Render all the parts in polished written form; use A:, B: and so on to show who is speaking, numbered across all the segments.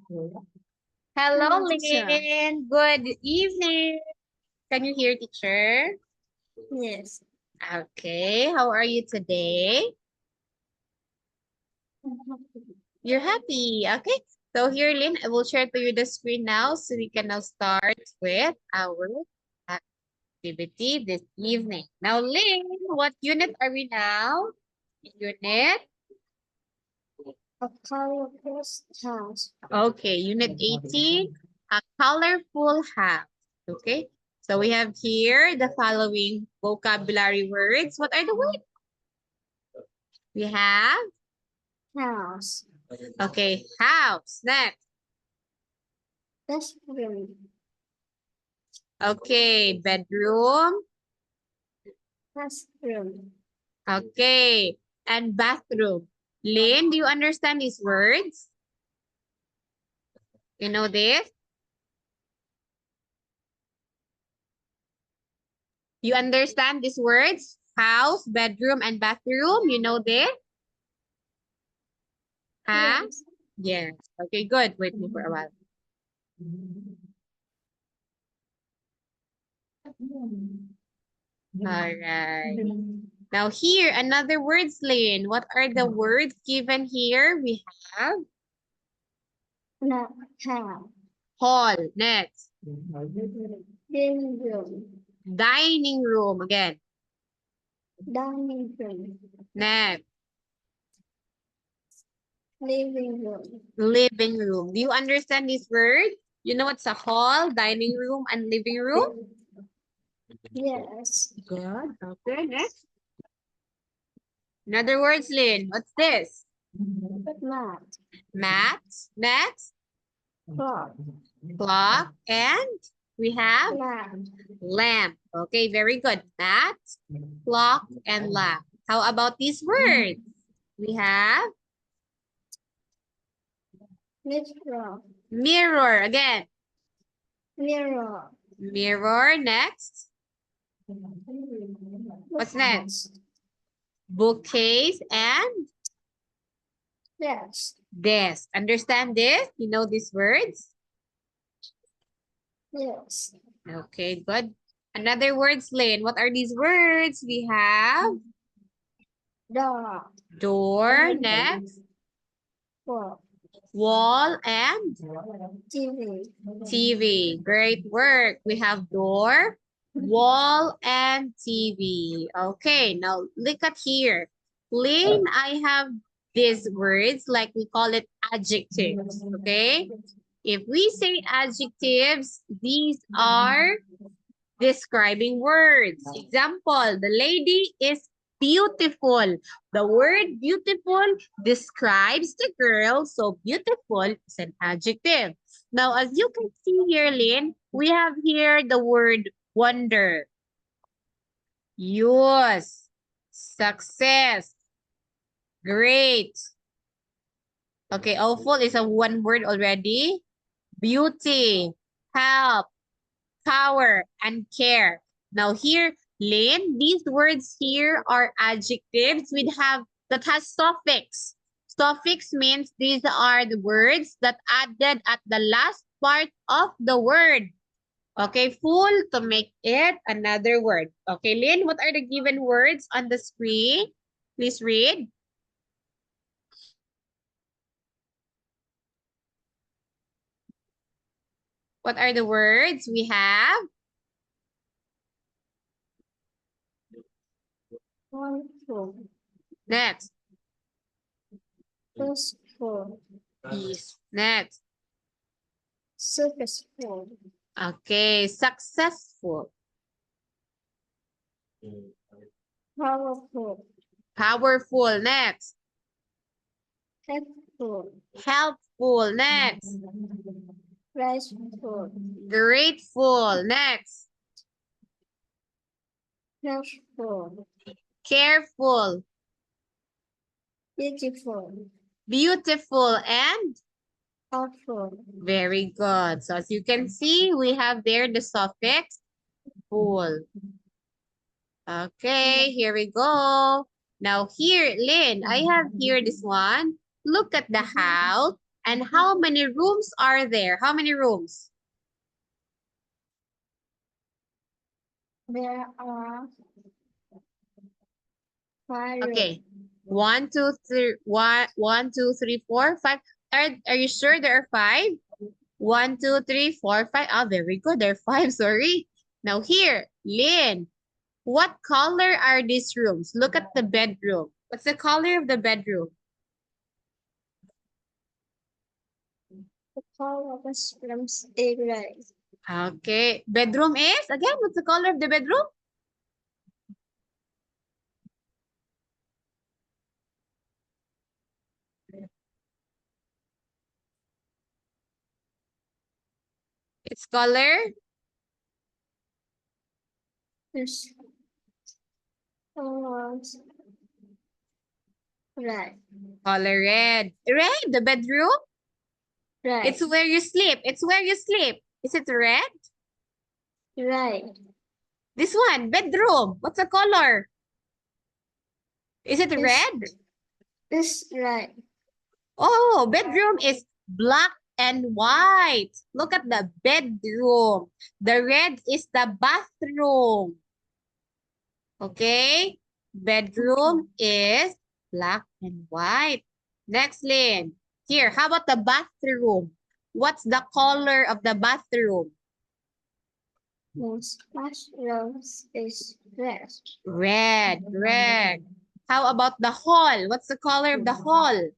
A: Hello,
B: Hello, teacher.
A: Lynn. Good evening. Can you hear, teacher?
B: Yes.
A: Okay. How are you today? You're happy. Okay. So here, Lynn, I will share to you the screen now so we can now start with our activity this evening. Now, Lynn, what unit are we now? Unit?
B: A colorful house.
A: Okay, unit 18, a colorful house. Okay. So we have here the following vocabulary words. What are the words? We have,
B: House.
A: okay, house. Next.
B: Bedroom.
A: Okay, bedroom.
B: Classroom.
A: Okay, and bathroom. Lynn, do you understand these words? You know this? You understand these words? House, bedroom, and bathroom. You know this? Huh?
B: Yes.
A: Yes. Okay, good. Wait me for a while. All right. Now here, another words, Lynn. What are the words given here? We have
B: Not house.
A: hall. Next.
B: Living room.
A: Dining room. Again.
B: Dining room.
A: Next.
B: Living room.
A: Living room. Do you understand this word? You know what's a hall, dining room, and living room?
B: Yes.
A: Good. Okay, next. Another words, Lynn. What's this?
B: Mat.
A: Mat. Next.
B: Clock.
A: Clock. And we have
B: Lamp.
A: lamp. Okay, very good. Mat, clock, and lamp. How about these words? We have
B: Mirror.
A: mirror. Again,
B: Mirror.
A: mirror. Next. What's next? Bookcase and
B: Yes.
A: desk. Understand this? You know these words?
B: Yes.
A: Okay, good. Another words, Lynn. What are these words? We have
B: Door.
A: door. Next.
B: Wall.
A: Wall and
B: TV.
A: TV. Great work. We have door, wall, and TV. Okay, now look at here. Lynn, I have these words like we call it adjectives. Okay? If we say adjectives, these are describing words. Example, the lady is beautiful. The word beautiful describes the girl, so beautiful is an adjective. Now, as you can see here, Lynn, we have here the word wonder, use, success, great. Okay, awful is a one word already. Beauty, help, power, and care. Now here, Lynn, these words here are adjectives that has suffix. Suffix means these are the words that added at the last part of the word. Okay, full to make it another word. Okay, Lynn, what are the given words on the screen? Please read. What are the words we have?
B: Wonderful.
A: Next.
B: Peaceful.
A: Peace. Next.
B: Successful.
A: Okay, successful.
B: Powerful.
A: Powerful. Next.
B: Helpful.
A: Helpful. Next.
B: Graceful.
A: Grateful. Next.
B: Helpful.
A: Careful.
B: Beautiful.
A: Beautiful. And
B: Awful.
A: very good. So as you can see, we have there the suffix full. Okay, here we go. Now here, Lynn, I have here this one. Look at the house. And how many rooms are there? How many rooms?
B: There are 5
A: Okay. 1, 2, 3, 1, 2, 3, 4, 5. Are you sure there are 5? 1, 2, 3, 4, 5. Oh, very good. There are 5. Sorry. Now here, Lynn, what color are these rooms? Look at the bedroom. What's the color of the bedroom?
B: The color of the rooms is red.
A: Okay. Bedroom is? Again, what's the color of the bedroom? Its color?
B: This colors red.
A: Color red. Red, the bedroom?
B: Red.
A: It's where you sleep. It's where you sleep. Is it red?
B: Red.
A: This one, bedroom. What's the color? Is it red?
B: This red.
A: Oh, bedroom is black and white. Look at the bedroom. The red is the bathroom. Okay? Bedroom is black and white. Next, Lynn. Here, how about the bathroom? What's the color of the bathroom?
B: Most rooms is red.
A: Red, red. How about the hall? What's the color of the hall?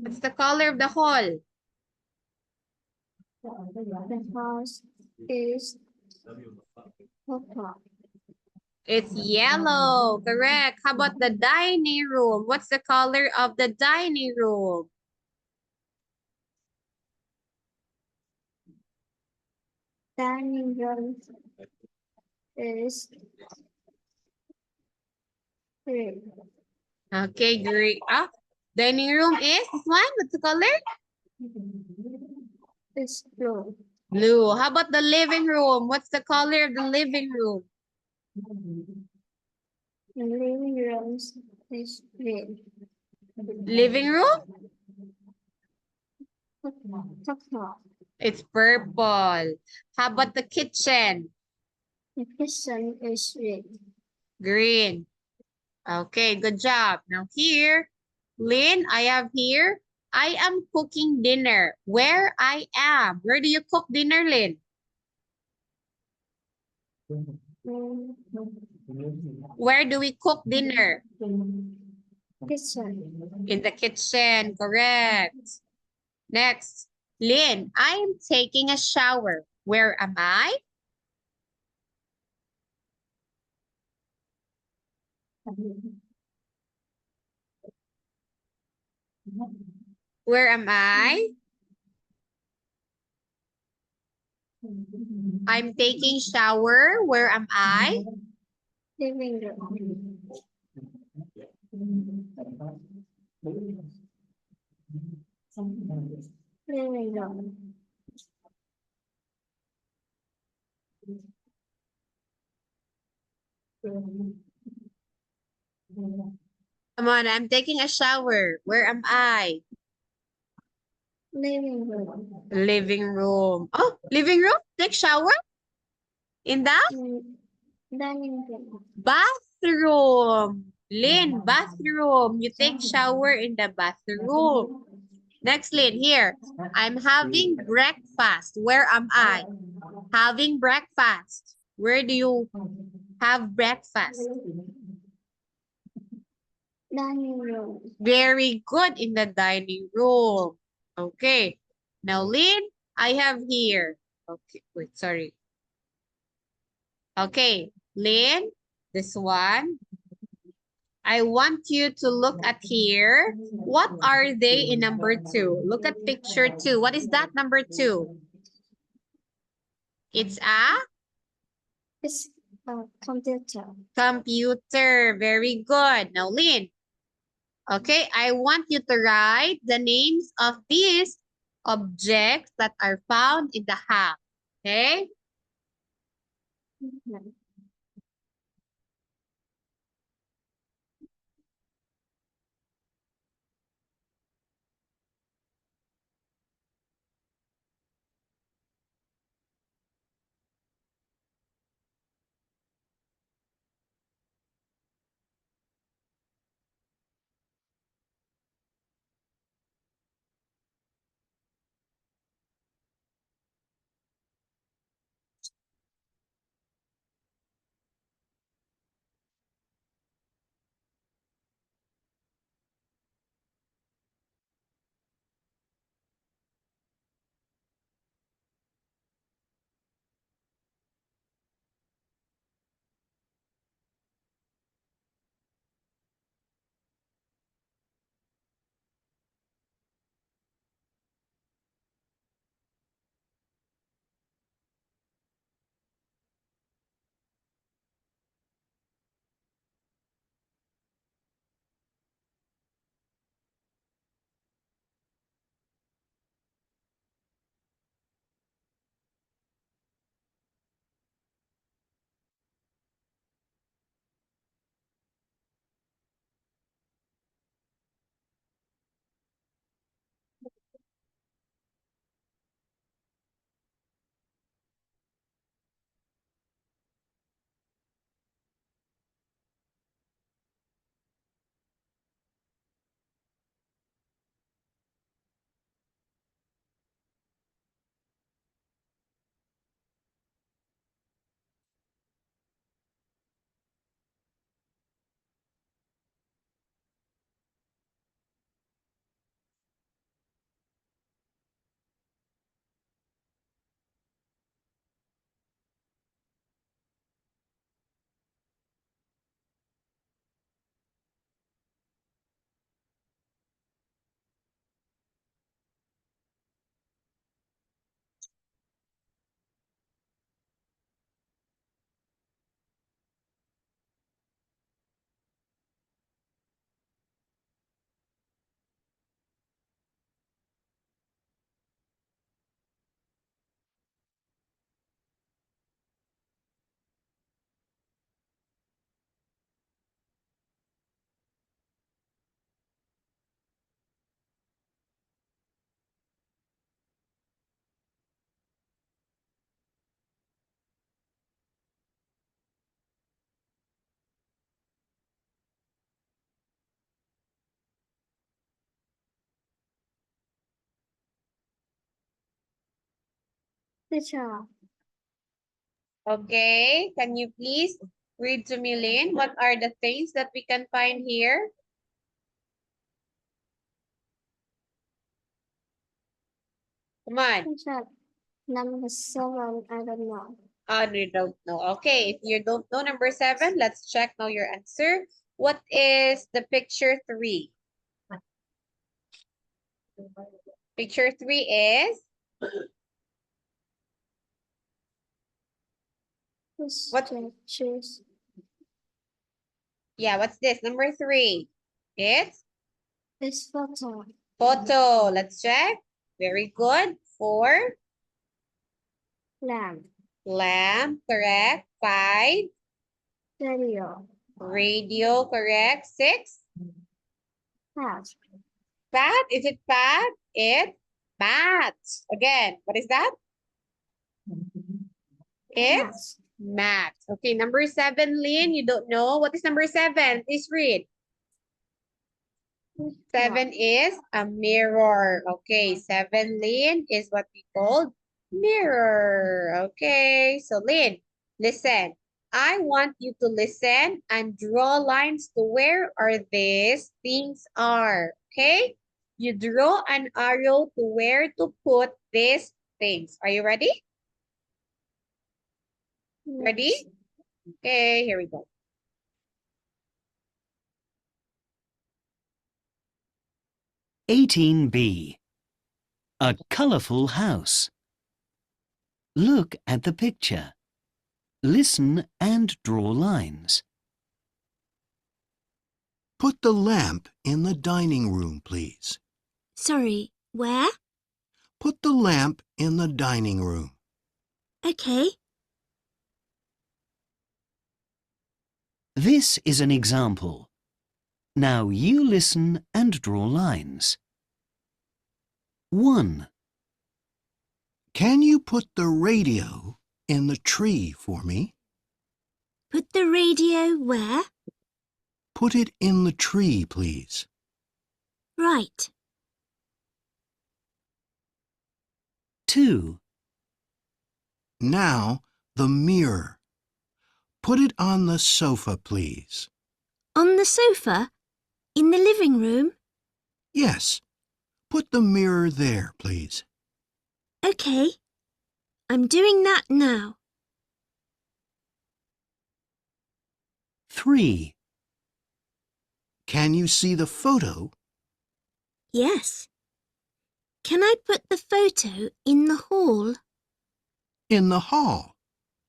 A: What's the color of the hall?
B: The house is purple.
A: It's yellow, correct. How about the dining room? What's the color of the dining room?
B: Dining room is green.
A: Okay, great. Ah, dining room is this one. What's the color?
B: It's blue.
A: Blue. How about the living room? What's the color of the living room?
B: The living room is green.
A: Living room?
B: Purple.
A: It's purple. How about the kitchen?
B: The kitchen is red.
A: Green. Okay, good job. Now here, Lynn, I have here, I am cooking dinner. Where I am. Where do you cook dinner, Lynn? Where do we cook dinner?
B: Kitchen.
A: In the kitchen, correct. Next, Lynn, I am taking a shower. Where am I? Where am I? I'm taking shower. Where am I?
B: Living room. Living room.
A: Come on, I'm taking a shower. Where am I?
B: Living room.
A: Living room. Oh, living room? Take shower? In the
B: Dining room.
A: bathroom. Lynn, bathroom. You take shower in the bathroom. Next, Lynn, here. I'm having breakfast. Where am I? Having breakfast. Where do you have breakfast?
B: Dining room.
A: Very good, in the dining room. Okay. Now, Lynn, I have here. Okay, wait, sorry. Okay, Lynn, this one. I want you to look at here. What are they in number 2? Look at picture 2. What is that, number 2? It's a
B: It's a computer.
A: computer. Very good. Now, Lynn. Okay, I want you to write the names of these objects that are found in the house. Okay?
B: Teacher.
A: Okay, can you please read to me, Lynn? What are the things that we can find here? Come on.
B: Teacher. Number 7, I don't know.
A: You don't know. Okay, if you don't know number 7, let's check now your answer. What is the picture 3? Picture 3 is? What?
B: Choose.
A: Yeah, what's this? Number 3. It's
B: This photo.
A: photo. Let's check. Very good. 4.
B: Lamp.
A: Lamp, correct. 5.
B: Radio.
A: Radio, correct. 6.
B: Hat.
A: Bat, is it bat? It's bat. Again, what is that? It's mat. Okay, number 7, Lynn, you don't know. What is number 7? Please read. 7 is a mirror. Okay, 7, Lynn, is what we call mirror. Okay, so Lynn, listen. I want you to listen and draw lines to where are these things are. Okay? You draw an arrow to where to put these things. Are you ready? Ready? Okay, here we go.
C: (18B). A colorful house. Look at the picture. Listen and draw lines.
D: Put the lamp in the dining room, please.
B: Sorry, where?
D: Put the lamp in the dining room.
B: Okay.
C: This is an example. Now you listen and draw lines. 1.
D: Can you put the radio in the tree for me?
B: Put the radio where?
D: Put it in the tree, please.
B: Right.
C: 2.
D: Now, the mirror. Put it on the sofa, please.
B: On the sofa? In the living room?
D: Yes. Put the mirror there, please.
B: Okay. I'm doing that now.
C: 3.
D: Can you see the photo?
B: Yes. Can I put the photo in the hall?
D: In the hall.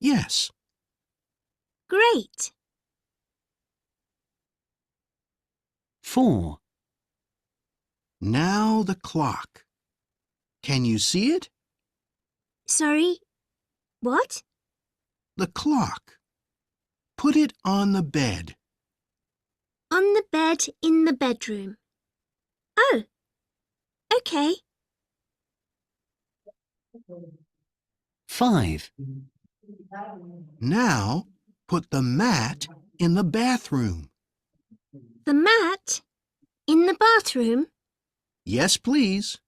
D: Yes.
B: Great.
C: 4.
D: Now the clock. Can you see it?
B: Sorry, what?
D: The clock. Put it on the bed.
B: On the bed in the bedroom. Oh, okay.
C: 5.
D: Now, put the mat in the bathroom.
B: The mat? In the bathroom?
D: Yes, please.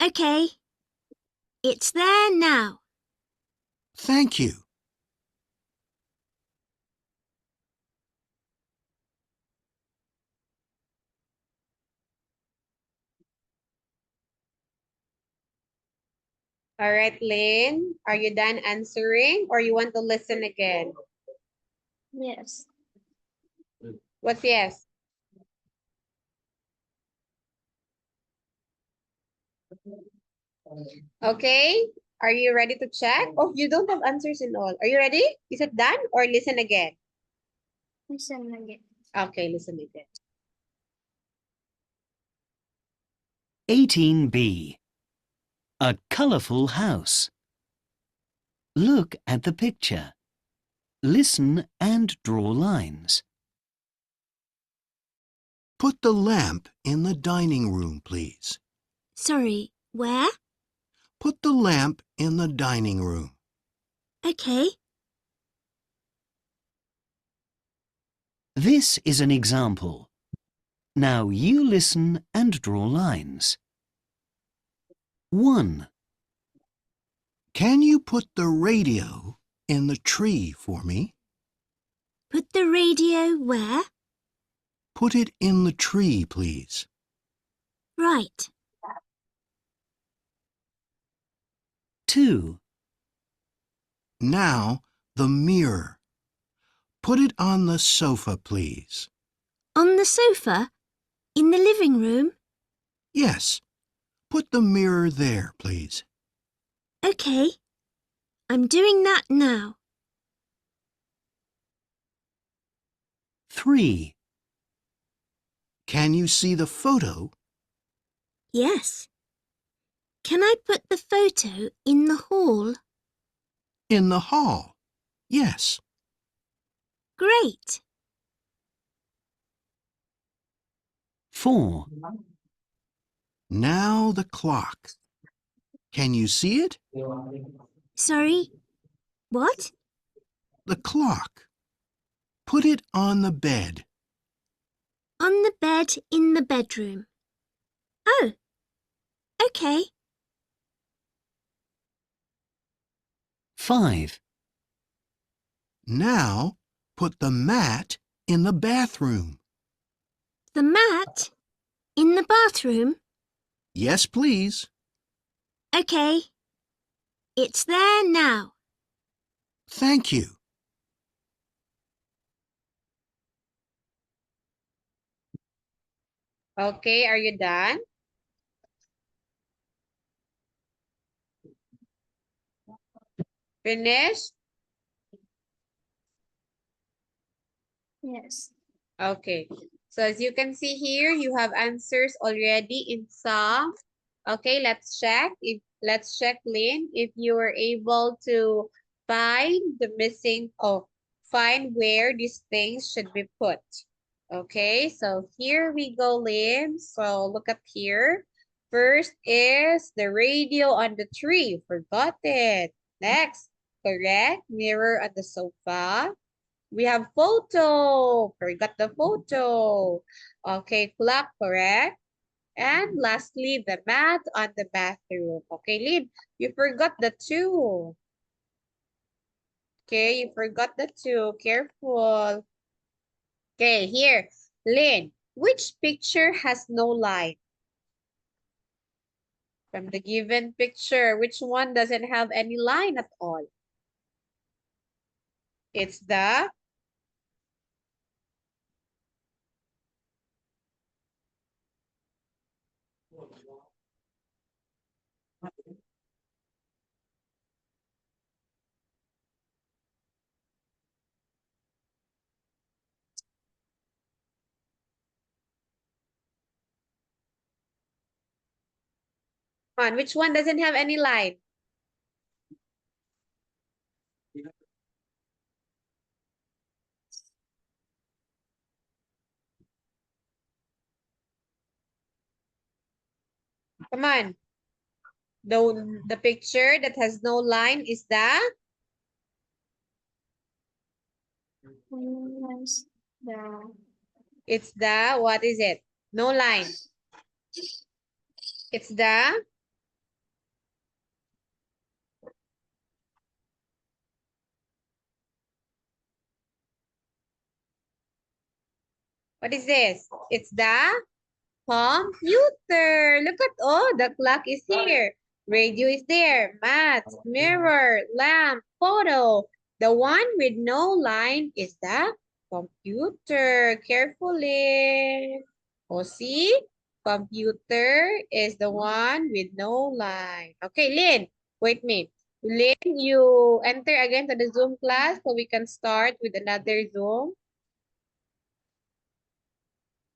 B: Okay. It's there now.
D: Thank you.
A: All right, Lynn, are you done answering or you want to listen again?
B: Yes.
A: What's yes? Okay, are you ready to check? Oh, you don't have answers in all. Are you ready? Is it done or listen again?
B: Listen again.
A: Okay, listen again.
C: 18B. A colorful house. Look at the picture. Listen and draw lines.
D: Put the lamp in the dining room, please.
B: Sorry, where?
D: Put the lamp in the dining room.
B: Okay.
C: This is an example. Now you listen and draw lines. 1.
D: Can you put the radio in the tree for me?
B: Put the radio where?
D: Put it in the tree, please.
B: Right.
C: 2.
D: Now, the mirror. Put it on the sofa, please.
B: On the sofa? In the living room?
D: Yes. Put the mirror there, please.
B: Okay. I'm doing that now.
C: 3.
D: Can you see the photo?
B: Yes. Can I put the photo in the hall?
D: In the hall. Yes.
B: Great.
C: 4.
D: Now the clock. Can you see it?
B: Sorry. What?
D: The clock. Put it on the bed.
B: On the bed in the bedroom. Oh. Okay.
C: 5.
D: Now, put the mat in the bathroom.
B: The mat? In the bathroom?
D: Yes, please.
B: Okay. It's there now.
D: Thank you.
A: Okay, are you done? Finished?
B: Yes.
A: Okay. So as you can see here, you have answers already in some. Okay, let's check. Let's check, Lynn, if you were able to find the missing, find where these things should be put. Okay, so here we go, Lynn. So look up here. First is the radio on the tree. Forgot it. Next, correct. Mirror on the sofa. We have photo. Forgot the photo. Okay, clock, correct. And lastly, the mat on the bathroom. Okay, Lynn, you forgot the 2. Okay, you forgot the 2. Careful. Okay, here. Lynn, which picture has no line? From the given picture, which one doesn't have any line at all? It's the one. Which one doesn't have any line? Come on. The picture that has no line is the? It's the, what is it? No line. It's the? What is this? It's the computer. Look at, oh, the clock is here. Radio is there. Mat, mirror, lamp, photo. The one with no line is the computer. Carefully. Oh, see? Computer is the one with no line. Okay, Lynn, wait me. Lynn, you enter again to the Zoom class so we can start with another Zoom.